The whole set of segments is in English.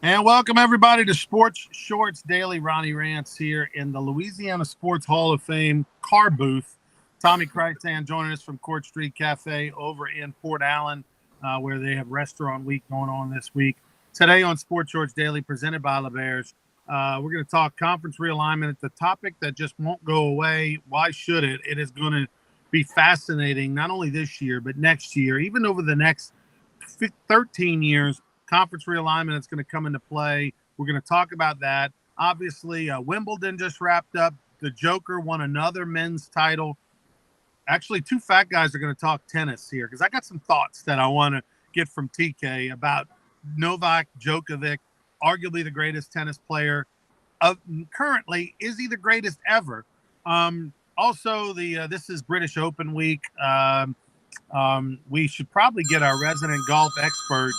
And welcome everybody to Sports Shorts Daily. Ronnie Rance here in the Louisiana Sports Hall of Fame car booth. Tommy Krysan joining us from Court Street Cafe over in Port Allen, where they have restaurant week going on this week. Today on Sports Shorts Daily, presented by LeBears, we're going to talk conference realignment. It's a topic that just won't go away. Why should it? It is going to be fascinating, not only this year, but next year, even over the next 13 years. Conference realignment is going to come into play. We're going to talk about that. Obviously, Wimbledon just wrapped up. The Joker won another men's title. Actually, two fat guys are going to talk tennis here because I got some thoughts that I want to get from TK about Novak Djokovic, arguably the greatest tennis player of currently. Is he the greatest ever? Also, the this is British Open week. We should probably get our resident golf expert,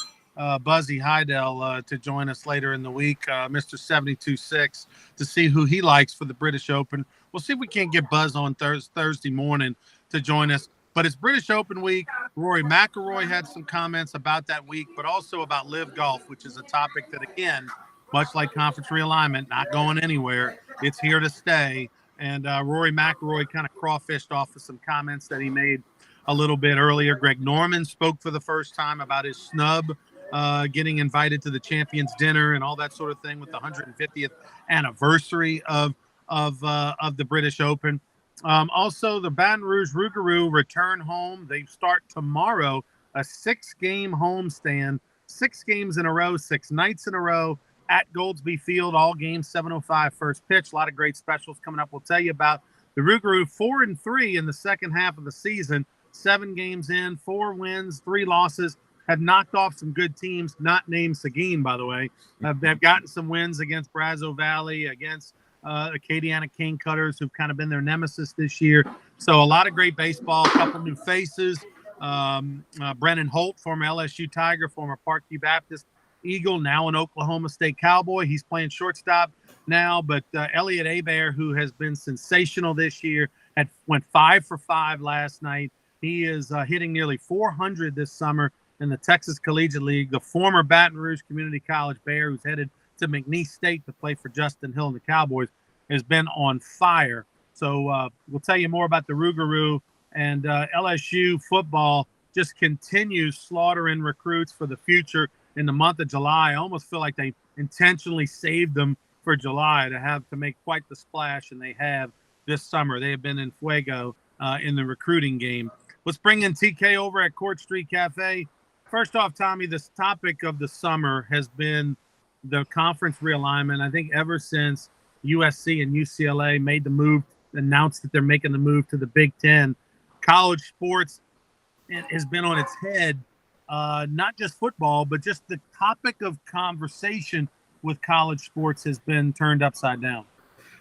Buzzy Heidel, to join us later in the week, Mr. 72.6, to see who he likes for the British Open. We'll see if we can't get Buzz on Thursday morning to join us. But it's British Open week. Rory McIlroy had some comments about that week, but also about Live Golf, which is a topic that, again, much like conference realignment, not going anywhere. It's here to stay. And Rory McIlroy kind of crawfished off of some comments that he made a little bit earlier. Greg Norman spoke for the first time about his snub, getting invited to the Champions Dinner and all that sort of thing with the 150th anniversary of the British Open. Also, the Baton Rouge Rougarou return home. They start tomorrow, a 6-game homestand, 6 games in a row, 6 nights in a row at Goldsby Field. All games 7:05 first pitch. A lot of great specials coming up. We'll tell you about the Rougarou 4-3 in the second half of the season. 7 games in, 4 wins, 3 losses. Have knocked off some good teams, not named Seguin, by the way. They've gotten some wins against Brazos Valley, against Acadiana Cane Cutters, who've kind of been their nemesis this year. So a lot of great baseball, a couple new faces. Brennan Holt, former LSU Tiger, former Parkview Baptist Eagle, now an Oklahoma State Cowboy. He's playing shortstop now. But Elliot Hebert, who has been sensational this year, went 5 for 5 last night. He is hitting nearly 400 this summer in the Texas Collegiate League. The former Baton Rouge Community College Bear, who's headed to McNeese State to play for Justin Hill and the Cowboys, has been on fire. So we'll tell you more about the Rougarou. And LSU football just continues slaughtering recruits for the future in the month of July. I almost feel like they intentionally saved them for July to have to make quite the splash, and they have this summer. They have been in fuego in the recruiting game. Let's bring in TK over at Court Street Cafe. First off, Tommy, this topic of the summer has been the conference realignment. I think ever since USC and UCLA made the move, announced that they're making the move to the Big Ten, college sports has been on its head. Not just football, but just the topic of conversation with college sports has been turned upside down.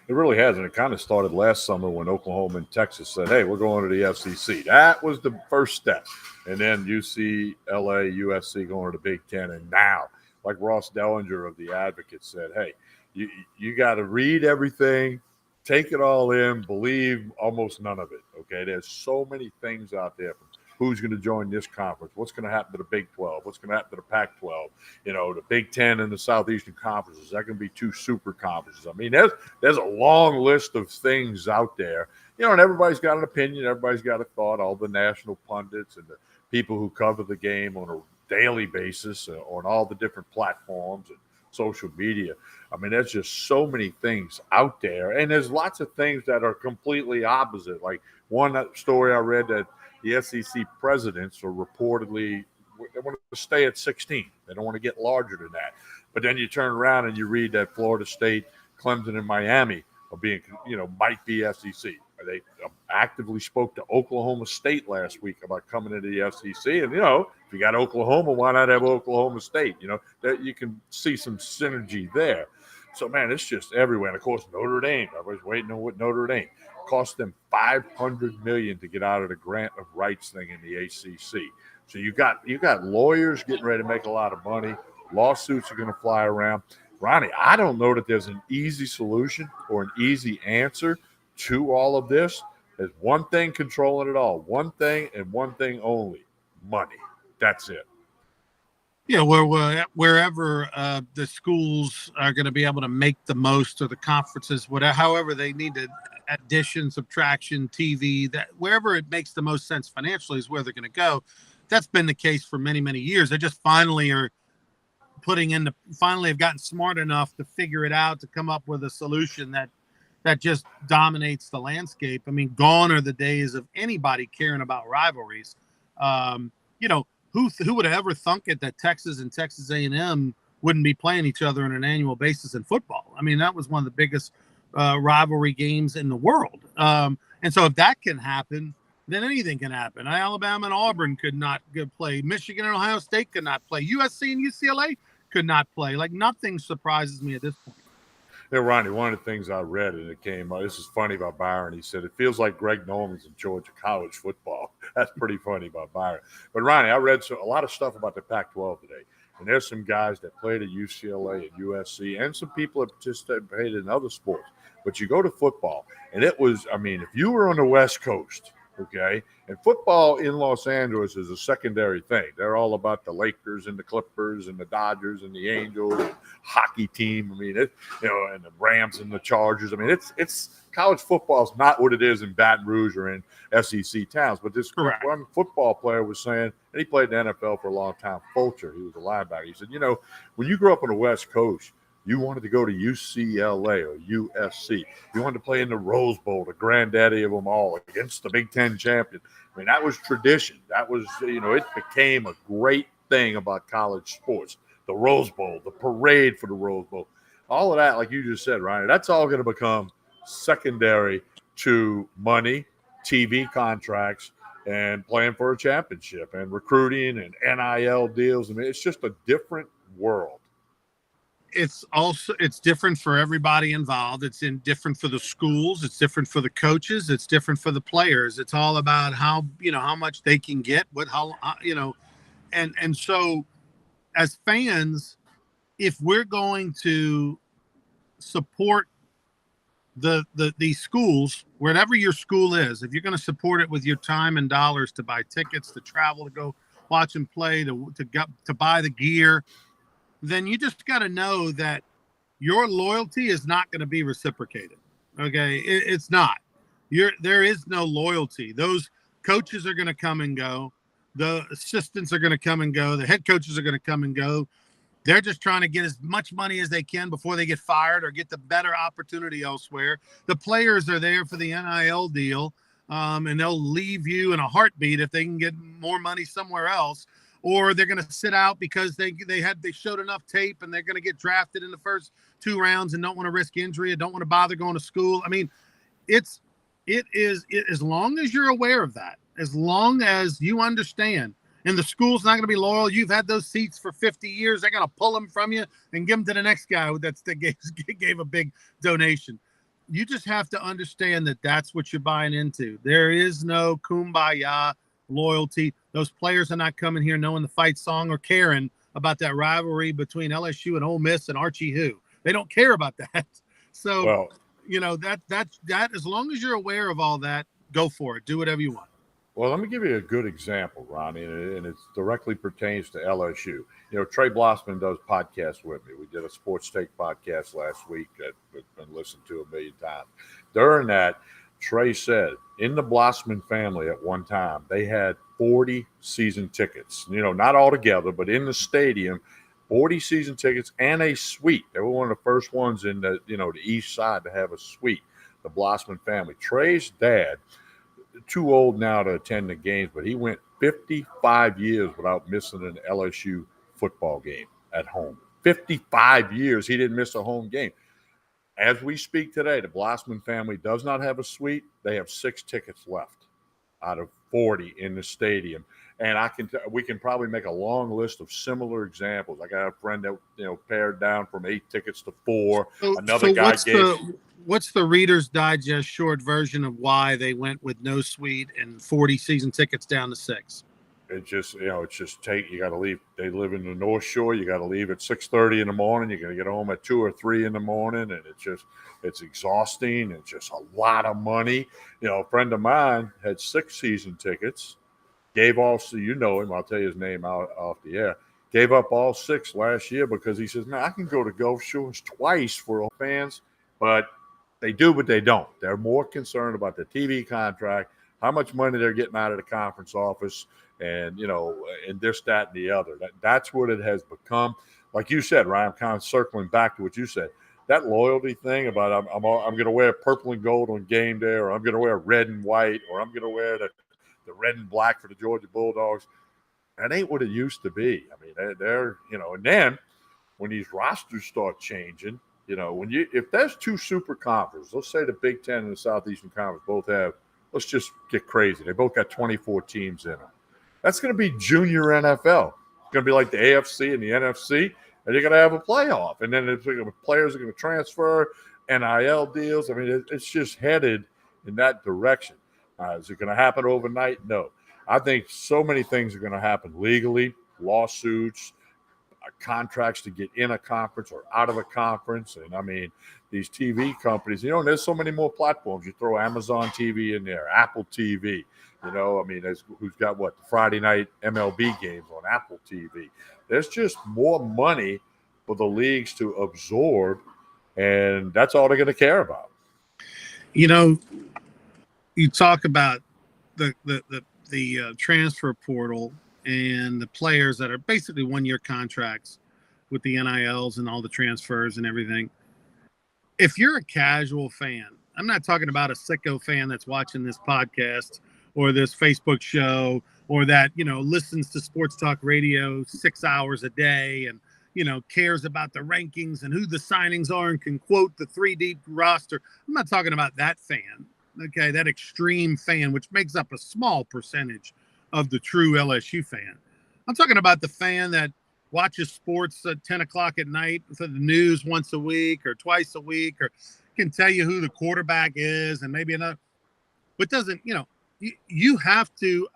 It really has, and it kind of started last summer when Oklahoma and Texas said, hey, we're going to the FCC. That was the first step. And then UCLA, USC going to the Big Ten. And now, like Ross Dellinger of The Advocate said, hey, you got to read everything, take it all in, believe almost none of it, okay? There's so many things out there from who's going to join this conference, what's going to happen to the Big 12, what's going to happen to the Pac-12, the Big 10 and the Southeastern Conferences. Is that going to be 2 super conferences? I mean, there's a long list of things out there, and everybody's got an opinion, everybody's got a thought, all the national pundits and the people who cover the game on a daily basis on all the different platforms and social media. I mean, there's just so many things out there, and there's lots of things that are completely opposite. Like one story I read that the SEC presidents are reportedly, they want to stay at 16. They don't want to get larger than that. But then you turn around and you read that Florida State, Clemson, and Miami are being, might be SEC. They actively spoke to Oklahoma State last week about coming into the SEC. And, if you got Oklahoma, why not have Oklahoma State? That you can see some synergy there. So, man, it's just everywhere. And, of course, Notre Dame. Everybody's waiting on what Notre Dame. Cost them $500 million to get out of the grant of rights thing in the ACC. So you got lawyers getting ready to make a lot of money. Lawsuits are going to fly around. Ronnie, I don't know that there's an easy solution or an easy answer to all of this. There's one thing controlling it all. One thing and one thing only: money. That's it. Yeah, wherever the schools are going to be able to make the most, or the conferences, whatever, however they need to addition, subtraction, TV, that wherever it makes the most sense financially is where they're going to go. That's been the case for many, many years. They just finally are finally have gotten smart enough to figure it out, to come up with a solution that just dominates the landscape. I mean, gone are the days of anybody caring about rivalries. You know, who would have ever thunk it that Texas and Texas A&M wouldn't be playing each other on an annual basis in football? I mean, that was one of the biggest rivalry games in the world. And so if that can happen, then anything can happen. Alabama and Auburn could not play. Michigan and Ohio State could not play. USC and UCLA could not play. Like, nothing surprises me at this point. Yeah, Ronnie, one of the things I read, and it came, this is funny about Byron. He said, it feels like Greg Norman's in Georgia college football. That's pretty funny about Byron. But Ronnie, I read a lot of stuff about the Pac-12 today. And there's some guys that played at UCLA and USC, and some people that participated in other sports. But you go to football, and it was, I mean, if you were on the West Coast, okay, and football in Los Angeles is a secondary thing. They're all about the Lakers and the Clippers and the Dodgers and the Angels and hockey team. I mean, and the Rams and the Chargers. I mean, it's college football is not what it is in Baton Rouge or in SEC towns. But this one football player was saying, and he played in the NFL for a long time, Fulcher, he was a linebacker. He said, when you grew up on the West Coast, you wanted to go to UCLA or USC. You wanted to play in the Rose Bowl, the granddaddy of them all, against the Big Ten champion. I mean, that was tradition. That was, it became a great thing about college sports. The Rose Bowl, the parade for the Rose Bowl, all of that, like you just said, Ryan, that's all going to become secondary to money, TV contracts, and playing for a championship and recruiting and NIL deals. I mean, it's just a different world. It's different for everybody involved. It's different for the schools. It's different for the coaches. It's different for the players. It's all about how much they can get, and so as fans, if we're going to support these schools, wherever your school is, if you're going to support it with your time and dollars to buy tickets, to travel, to go watch them play, to buy the gear, then you just got to know that your loyalty is not going to be reciprocated. Okay. It's not. There is no loyalty. Those coaches are going to come and go. The assistants are going to come and go. The head coaches are going to come and go. They're just trying to get as much money as they can before they get fired or get the better opportunity elsewhere. The players are there for the NIL deal, and they'll leave you in a heartbeat if they can get more money somewhere else. Or they're going to sit out because they showed enough tape and they're going to get drafted in the first 2 rounds and don't want to risk injury and don't want to bother going to school. I mean, it is as long as you're aware of that, as long as you understand, and the school's not going to be loyal. You've had those seats for 50 years. They're going to pull them from you and give them to the next guy that gave a big donation. You just have to understand that that's what you're buying into. There is no kumbaya loyalty. Those players are not coming here knowing the fight song or caring about that rivalry between LSU and Ole Miss and Archie Who. They don't care about that. So, that as long as you're aware of all that, go for it. Do whatever you want. Well, let me give you a good example, Ronnie, and it directly pertains to LSU. Trey Blossman does podcasts with me. We did a Sports Take podcast last week that has been listened to 1 million times. During that, Trey said, in the Blossman family at one time, they had 40 season tickets. Not all together, but in the stadium, 40 season tickets and a suite. They were one of the first ones in the east side to have a suite, the Blossman family. Trey's dad, too old now to attend the games, but he went 55 years without missing an LSU football game at home. 55 years he didn't miss a home game. As we speak today, the Blossman family does not have a suite. They have 6 tickets left out of 40 in the stadium. And we can probably make a long list of similar examples. I got a friend that pared down from 8 tickets to 4. Another guy what's the Reader's Digest short version of why they went with no suite and 40 season tickets down to 6? It's just, you got to leave. They live in the North Shore. You got to leave at 6:30 in the morning. You're going to get home at 2 or 3 in the morning. And it's exhausting. It's just a lot of money. A friend of mine had 6 season tickets, gave off, so him, I'll tell you his name off the air, gave up all 6 last year because he says, man, I can go to Gulf Shores twice for all fans, but they do, but they don't. They're more concerned about the TV contract, how much money they're getting out of the conference office, and, and this, that, and the other. That's what it has become. Like you said, Ryan, I'm kind of circling back to what you said. That loyalty thing about I'm going to wear purple and gold on game day, or I'm going to wear red and white, or I'm going to wear the red and black for the Georgia Bulldogs. That ain't what it used to be. I mean, they're and then when these rosters start changing, if there's 2 super conferences, let's say the Big Ten and the Southeastern Conference both have, let's just get crazy, they both got 24 teams in them. That's going to be junior NFL. It's going to be like the AFC and the NFC, and you're going to have a playoff. And then players are going to transfer, NIL deals. I mean, it's just headed in that direction. Is it going to happen overnight? No. I think so many things are going to happen legally, lawsuits, contracts to get in a conference or out of a conference. And I mean, these TV companies, there's so many more platforms. You throw Amazon TV in there, Apple TV, who's got the Friday night MLB games on Apple TV. There's just more money for the leagues to absorb, and that's all they're going to care about. You talk about the transfer portal and the players that are basically 1-year contracts with the NILs and all the transfers and everything. If you're a casual fan, I'm not talking about a sicko fan that's watching this podcast or this Facebook show or that, listens to sports talk radio 6 hours a day and, cares about the rankings and who the signings are and can quote the 3D roster. I'm not talking about that fan. Okay, that extreme fan, which makes up a small percentage of the true LSU fan. I'm talking about the fan that watches sports at 10 o'clock at night for the news once a week or twice a week, or can tell you who the quarterback is and maybe another, but doesn't, you have to,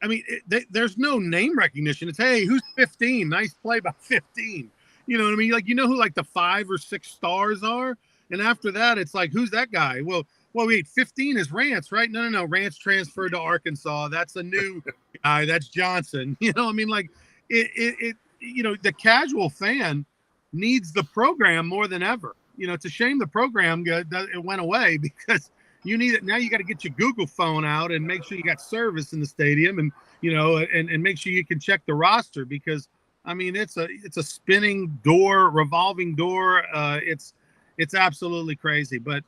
I mean, there's no name recognition. It's, hey, who's 15? Nice play by 15. You know what I mean? Like, who like the 5 or 6 stars are? And after that, it's like, who's that guy? Well, wait, 15 is Rance, right? No. Rance transferred to Arkansas. That's a new guy. That's Johnson. Like the casual fan needs the program more than ever. It's a shame the program it went away because you need it. Now you got to get your Google phone out and make sure you got service in the stadium and, and make sure you can check the roster because, I mean, it's a spinning door, revolving door. It's absolutely crazy. But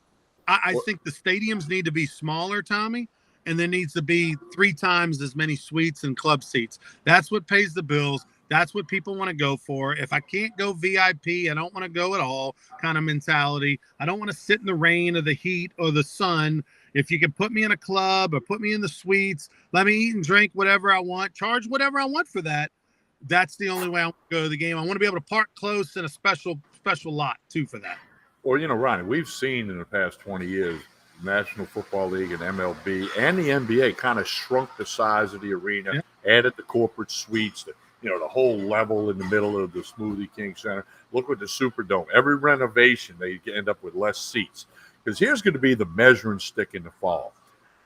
I think the stadiums need to be smaller, Tommy, and there needs to be 3 times as many suites and club seats. That's what pays the bills. That's what people want to go for. If I can't go VIP, I don't want to go at all kind of mentality. I don't want to sit in the rain or the heat or the sun. If you can put me in a club or put me in the suites, let me eat and drink whatever I want, charge whatever I want for that. That's the only way I want to go to the game. I want to be able to park close in a special lot too for that. Well, Ronnie, we've seen in the past 20 years, National Football League and MLB and the NBA kind of shrunk the size of the arena, added the corporate suites, the whole level in the middle of the Smoothie King Center. Look with the Superdome. Every renovation, they end up with less seats. Because here's going to be the measuring stick in the fall.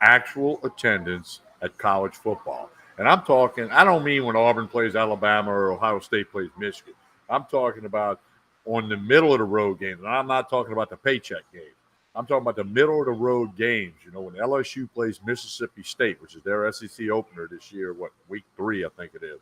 Actual attendance at college football. And I'm talking, I don't mean when Auburn plays Alabama or Ohio State plays Michigan. I'm talking about on the middle of the road games. And I'm not talking about the paycheck games. I'm talking about the middle of the road games. When LSU plays Mississippi State, which is their SEC opener this year, week 3, I think it is.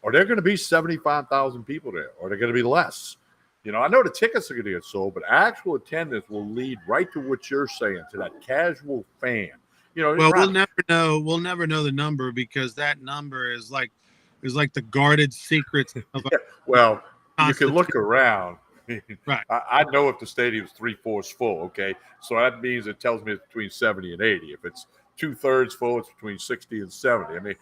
Are there going to be 75,000 people there? Or are there going to be less? I know the tickets are going to get sold, but actual attendance will lead right to what you're saying, to that casual fan. Well, we'll never know. We'll never know the number because that number is like the guarded secrets of. Well, you can look around. Right. I know if the stadium's 3/4 full. Okay, so that means it tells me it's between 70 and 80. If it's 2/3 full, it's between 60 and 70. I mean,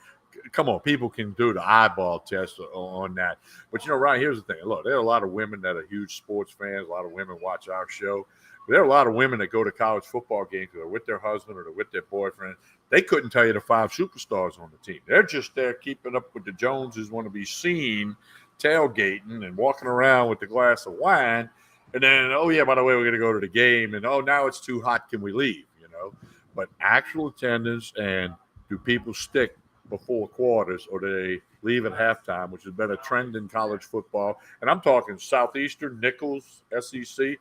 come on, people can do the eyeball test on that. But Ryan, here's the thing. Look, there are a lot of women that are huge sports fans. A lot of women watch our show. But there are a lot of women that go to college football games that are with their husband or they're with their boyfriend. They couldn't tell you the 5 superstars on the team. They're just there keeping up with the Joneses, want to be seen tailgating and walking around with a glass of wine. And then, oh, yeah, by the way, we're going to go to the game. And, oh, now it's too hot. Can we leave? But actual attendance, and do people stick before quarters, or do they leave at halftime, which has been a trend in college football. And I'm talking Southeastern, Nichols, SEC.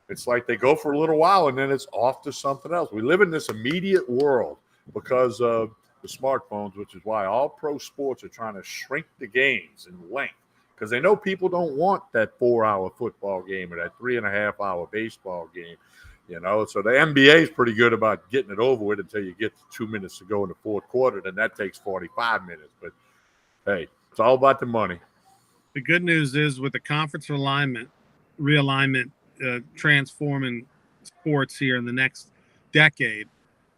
It's like they go for a little while and then it's off to something else. We live in this immediate world because of the smartphones, which is why all pro sports are trying to shrink the games in length because they know people don't want that 4-hour football game or that 3.5-hour baseball game. So the NBA is pretty good about getting it over with until you get to 2 minutes to go in the fourth quarter. Then that takes 45 minutes. But, hey, it's all about the money. The good news is with the conference realignment transforming sports here in the next decade,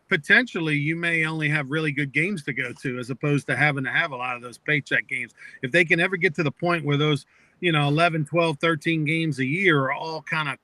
potentially you may only have really good games to go to as opposed to having to have a lot of those paycheck games. If they can ever get to the point where those, 11, 12, 13 games a year are all kind of,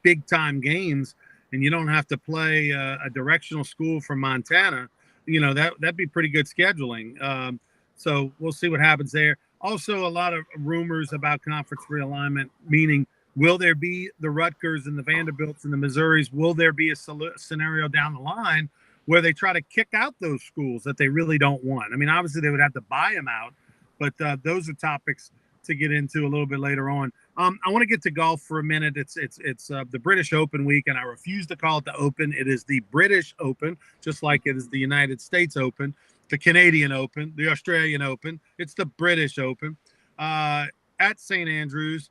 big time games and you don't have to play a directional school from Montana, that'd be pretty good scheduling. So we'll see what happens there. Also, a lot of rumors about conference realignment, meaning will there be the Rutgers and the Vanderbilts and the Missouris? Will there be a scenario down the line where they try to kick out those schools that they really don't want? I mean, obviously they would have to buy them out, but those are topics to get into a little bit later on. I want to get to golf for a minute. It's the British Open week, and I refuse to call it the Open. It is the British Open, just like it is the United States Open, the Canadian Open, the Australian Open. It's the British Open at St. Andrews.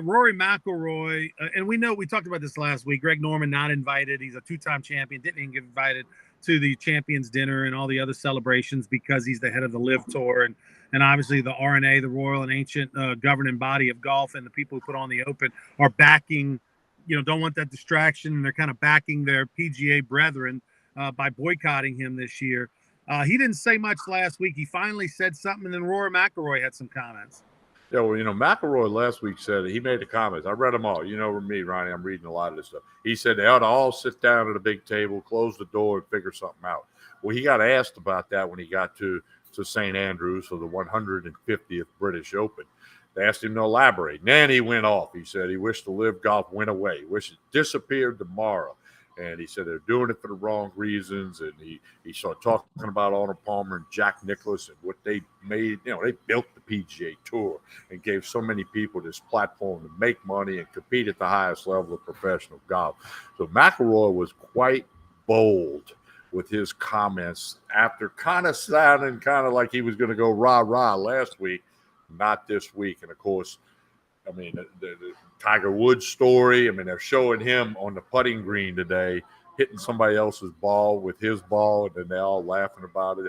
Rory McIlroy, and we talked about this last week. Greg Norman not invited. He's a two-time champion. Didn't even get invited to the Champions Dinner and all the other celebrations because he's the head of the Live Tour, and obviously the RNA, the Royal and Ancient governing body of golf, and the people who put on the Open are backing. Don't want that distraction. And they're kind of backing their PGA brethren by boycotting him this year. He didn't say much last week. He finally said something, and then Rory McIlroy had some comments. Yeah, well, McIlroy last week said he made the comments. I read them all. With me, Ronnie, I'm reading a lot of this stuff. He said they ought to all sit down at a big table, close the door, and figure something out. Well, he got asked about that when he got to St. Andrews for the 150th British Open. They asked him to elaborate. And then he went off. He said he wished the Live Golf went away. He wished it disappeared tomorrow. And he said they're doing it for the wrong reasons. And he started talking about Arnold Palmer and Jack Nicklaus and what they made. They built the PGA Tour and gave so many people this platform to make money and compete at the highest level of professional golf. So McIlroy was quite bold with his comments after kind of sounding kind of like he was going to go rah-rah last week, not this week. And, of course, I mean, the Tiger Woods story, they're showing him on the putting green today, hitting somebody else's ball with his ball, and then they're all laughing about it.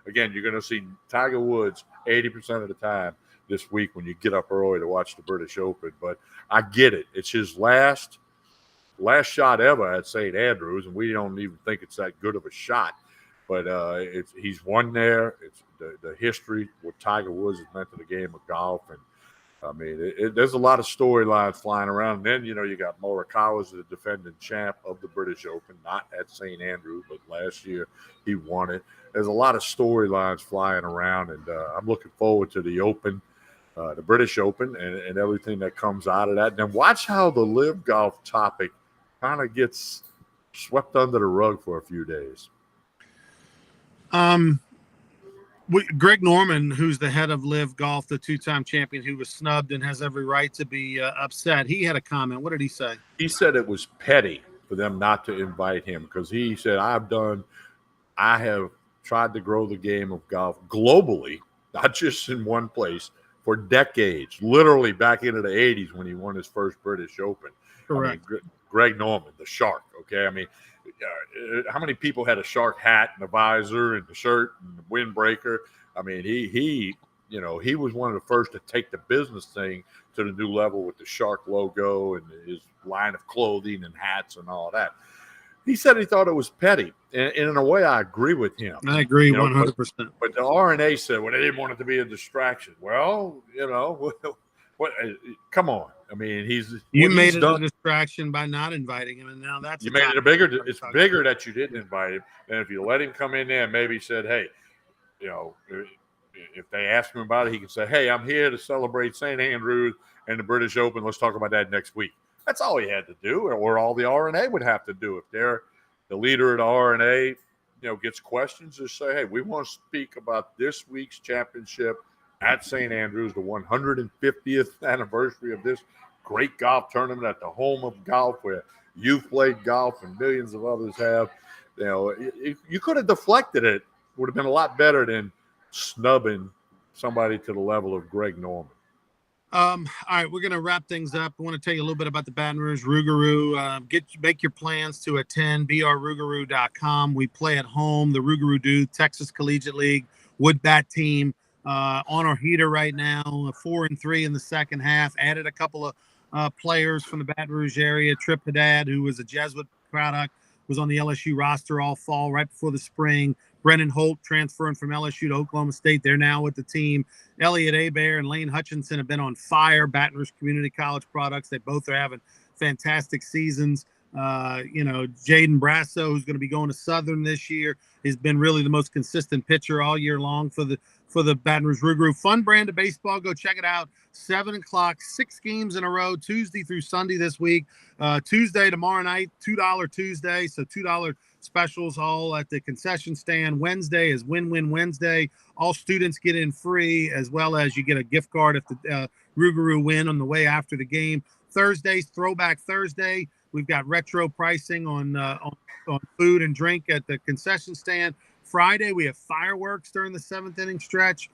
Again, you're going to see Tiger Woods 80% of the time this week when you get up early to watch the British Open. But I get it. It's his last shot ever at St. Andrews, and we don't even think it's that good of a shot. But he's won there. It's the history, what Tiger Woods has meant to the game of golf. And, there's a lot of storylines flying around. And then, you got Morikawa, the defending champ of the British Open, not at St. Andrews, but last year he won it. There's a lot of storylines flying around, and I'm looking forward to the Open, the British Open, and everything that comes out of that. And then watch how the Live Golf topic kind of gets swept under the rug for a few days. Greg Norman, who's the head of Live Golf, the two-time champion who was snubbed and has every right to be upset, he had a comment. What did he say? He said it was petty for them not to invite him because he said, I have tried to grow the game of golf globally, not just in one place, for decades, literally back into the 80s when he won his first British Open. Correct. Greg Norman, the Shark, okay? How many people had a shark hat and a visor and the shirt and the windbreaker? He was one of the first to take the business thing to the new level with the shark logo and his line of clothing and hats and all that. He said he thought it was petty, and in a way, I agree with him. I agree 100%. But the RNA said, well, they didn't want it to be a distraction. Well, what? Come on. You made it a distraction by not inviting him, and now that's you made it a bigger. It's bigger that you didn't invite him than if you let him come in there and maybe said, hey, if they ask him about it, he can say, hey, I'm here to celebrate St. Andrews and the British Open. Let's talk about that next week. That's all he had to do, or all the RNA would have to do. If they're the leader of the RNA, gets questions, just say, hey, we want to speak about this week's championship at St. Andrews, the 150th anniversary of this great golf tournament at the home of golf, where you've played golf and millions of others have. You could have deflected it. Would have been a lot better than snubbing somebody to the level of Greg Norman. All right, we're going to wrap things up. I want to tell you a little bit about the Baton Rouge Rougarou. Make your plans to attend brrougarou.com. We play at home. The Rougarou Dude, Texas Collegiate League, wood bat team on our heater right now, 4-3 in the second half. Added a couple of players from the Baton Rouge area. Trip Haddad, who was a Jesuit product, was on the LSU roster all fall right before the spring. Brennan Holt transferring from LSU to Oklahoma State. They're now with the team. Elliot Hebert and Lane Hutchinson have been on fire. Baton Rouge Community College products. They both are having fantastic seasons. Jaden Brasso, who's going to be going to Southern this year, has been really the most consistent pitcher all year long for the Baton Rouge Rougarou. Fun brand of baseball. Go check it out. 7 o'clock, 6 games in a row, Tuesday through Sunday this week. Tuesday, tomorrow night, $2 Tuesday. So $2 specials all at the concession stand. Wednesday is Win-Win Wednesday. All students get in free, as well as you get a gift card if the Rougarou win on the way after the game. Thursday's Throwback Thursday. We've got retro pricing on food and drink at the concession stand. Friday, we have fireworks during the 7th inning stretch.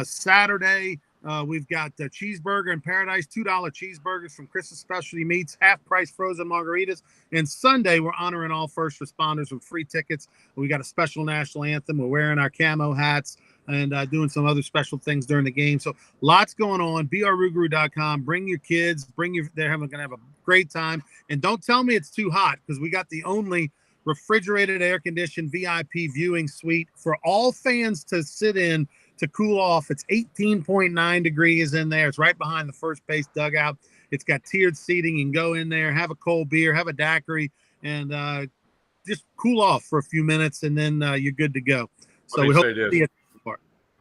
Saturday, we've got the Cheeseburger in Paradise, $2 cheeseburgers from Chris's Specialty Meats, half-price frozen margaritas. And Sunday, we're honoring all first responders with free tickets. We got a special national anthem. We're wearing our camo hats and doing some other special things during the game. So lots going on. brrougarou.com. Bring your kids. They're going to have a great time. And don't tell me it's too hot, because we got the only refrigerated, air-conditioned VIP viewing suite for all fans to sit in to cool off. It's 18.9 degrees in there. It's right behind the first base dugout. It's got tiered seating. You can go in there, have a cold beer, have a daiquiri, and just cool off for a few minutes, and then you're good to go. So we hope to see it.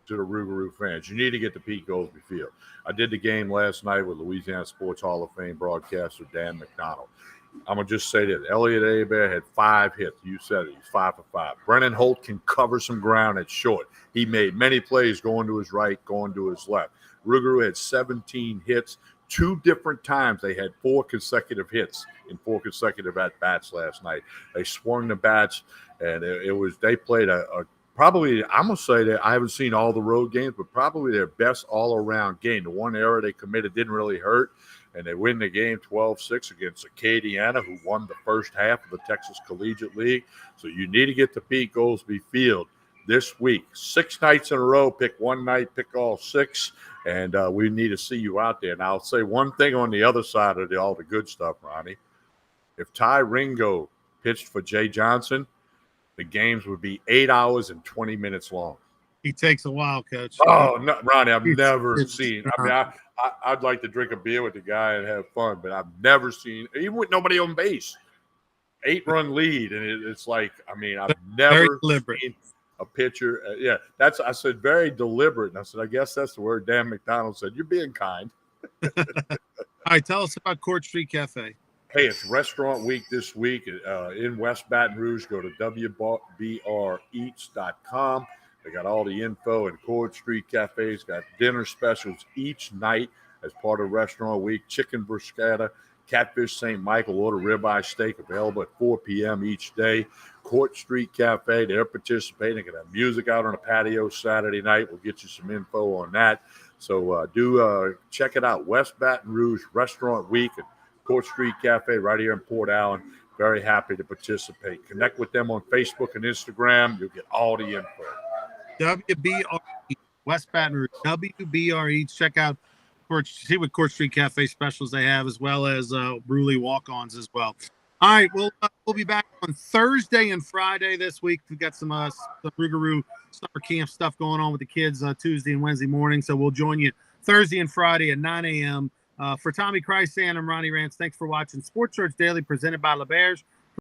To the Rougarou fans, you need to get to Pete Goldsby Field. I did the game last night with Louisiana Sports Hall of Fame broadcaster Dan McDonald. I'm going to just say this. Elliot Hebert had 5 hits. You said it. He's 5 for 5. Brennan Holt can cover some ground at short. He made many plays going to his right, going to his left. Rougarou had 17 hits. 2 different times they had 4 consecutive hits in 4 consecutive at-bats last night. They swung the bats, and they played probably, I'm going to say that I haven't seen all the road games, but probably their best all-around game. The one error they committed didn't really hurt, and they win the game 12-6 against Acadiana, who won the first half of the Texas Collegiate League. So you need to get to Pete Goldsby Field this week. 6 nights in a row. Pick one night, pick all 6, and we need to see you out there. And I'll say one thing on the other side of all the good stuff, Ronnie. If Ty Ringo pitched for Jay Johnson, the games would be 8 hours and 20 minutes long. He takes a while, Coach. Oh, no, Ronnie, I've never seen. I mean, I'd like to drink a beer with the guy and have fun, but I've never seen, even with nobody on base, 8-run lead. And it's like, I mean, I've never seen a pitcher. I said very deliberate. And I said, I guess that's the word Dan McDonald said. You're being kind. All right, tell us about Court Street Cafe. Hey, it's Restaurant Week this week in West Baton Rouge. Go to wbreats.com. They got all the info, and Court Street Cafe's got dinner specials each night as part of Restaurant Week. Chicken bruschetta, catfish St. Michael, order ribeye steak available at 4 p.m. each day. Court Street Cafe, they're participating. They're going to have music out on the patio Saturday night. We'll get you some info on that. So do check it out. West Baton Rouge Restaurant Week and Court Street Cafe right here in Port Allen. Very happy to participate. Connect with them on Facebook and Instagram. You'll get all the info. WBRE, West Baton Rouge, WBRE. Check out, see what Court Street Cafe specials they have, as well as Bruley walk-ons as well. All right, we'll be back on Thursday and Friday this week. We've got some Rougarou summer camp stuff going on with the kids Tuesday and Wednesday morning, so we'll join you Thursday and Friday at 9 a.m. For Tommy Chrysan, I'm Ronnie Rance. Thanks for watching Sports Church Daily, presented by LeBears.